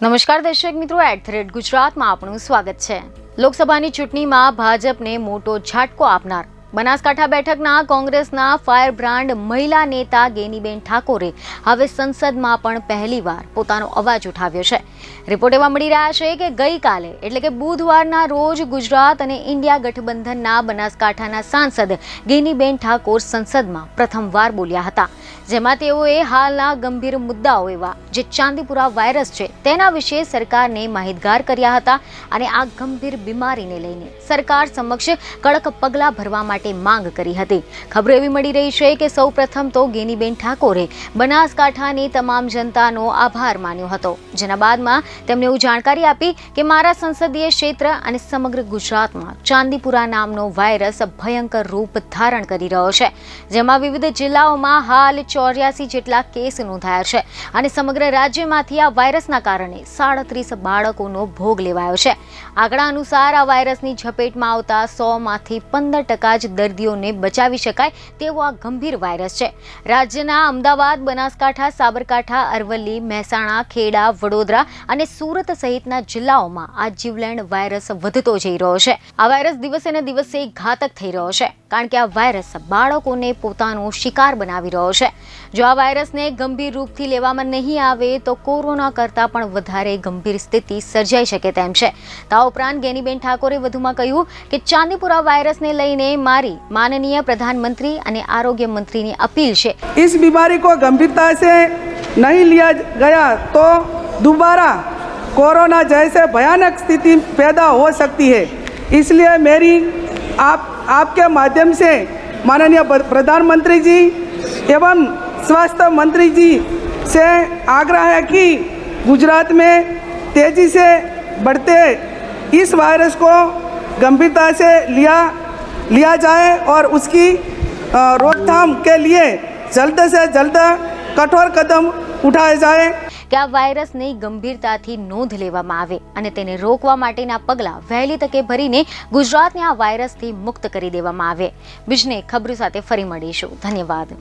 નમસ્કાર દર્શક મિત્રો, @ગુજરાતમાં આપનું સ્વાગત છે। લોકસભાની ચૂંટણીમાં ભાજપને મોટો ઝાટકો આપનાર બનાસકાંઠા બેઠકના કોંગ્રેસના ફાયર બ્રાન્ડ મહિલા નેતા ગેનીબેન ઠાકોરે હવે સંસદમાં પણ પહેલીવાર પોતાનો અવાજ ઉઠાવ્યો છે। રિપોર્ટ એવા મળી રહ્યા છે કે ગઈકાલે એટલે કે બુધવારના રોજ ગુજરાત અને ઇન્ડિયા ગઠબંધનના બનાસકાંઠાના સાંસદ ગેનીબેન ઠાકોર સંસદમાં પ્રથમવાર બોલ્યા હતા, જેમાં તેઓએ હાલના ગંભીર મુદ્દાઓ એવા જે ચાંદીપુરા વાયરસ છે તેના વિશે સરકારને માહિતગાર કર્યા હતા અને આ ગંભીર બીમારીને લઈને સરકાર સમક્ષ કડક પગલાં ભરવા માટે માંગ કરી હતી। ખબરો એવી મળી રહી છે કે સૌ પ્રથમ તો ગેનીબેન ઠાકોરે બનાસકાંઠાની તમામ જનતાનો આભાર માન્યો હતો, જેના બાદમાં તેમણે એવું જાણકારી આપી કે મારા સંસદીય ક્ષેત્ર અને સમગ્ર ગુજરાતમાં ચાંદીપુરા નામનો વાયરસ ભયંકર રૂપ ધારણ કરી રહ્યો છે, જેમાં વિવિધ જિલ્લાઓમાં હાલ 84 જેટલા કેસ નોંધાયા છે અને સમગ્ર રાજ્યમાંથી આ વાયરસના કારણે 37 બાળકોનો ભોગ લેવાયો છે। આંકડા અનુસાર આ વાયરસની ઝપેટમાં આવતા 100માંથી 15% જ દર્દીઓને બચાવી શકાય તેવો આ ગંભીર વાયરસ છે। રાજ્યના અમદાવાદ, બનાસકાંઠા, સાબરકાંઠા, અરવલ્લી, મહેસાણા, ખેડા, વડોદરા અને સુરત સહિતના જિલ્લાઓમાં આ જીવલેણ વાયરસ વધતો જઈ રહ્યો છે। આ વાયરસ દિવસે ને દિવસે ઘાતક થઈ રહ્યો છે, કારણ કે આ વાયરસ બાળકોને પોતાનો શિકાર બનાવી રહ્યો છે। જો આ વાયરસને ગંભીર રૂપથી લેવામાં નહીં આવે તો કોરોના કરતાં પણ વધારે ગંભીર સ્થિતિ સર્જાઈ શકે તેમ છે। આ ઉપરાંત ગેનીબેન ઠાકોરે વધુમાં કહ્યું કે ચાંદીપુરા વાયરસને લઈને મારી माननीय प्रधानमंत्री અને આરોગ્ય મંત્રીની અપીલ છે, इस बीमारी को गंभीरता से नहीं लिया गया तो दोबारा कोरोना जैसे भयानक स्थिति पैदा हो सकती है। इसलिए मेरी आपके माध्यम से माननीय प्रधानमंत्री जी एवं स्वास्थ्य मंत्री जी से आग्रह है कि गुजरात में तेज़ी से बढ़ते इस वायरस को गंभीरता से लिया जाए और उसकी रोकथाम के लिए जल्द से जल्द कठोर कदम उठाए जाए કે આ વાયરસની ગંભીરતાથી નોંધ લેવામાં આવે અને તેને રોકવા માટેના પગલાં વહેલી તકે ભરીને ગુજરાતને આ વાયરસથી મુક્ત કરી દેવામાં આવે। બીજને ખબર સાથે ફરી મળીશું। ધન્યવાદ।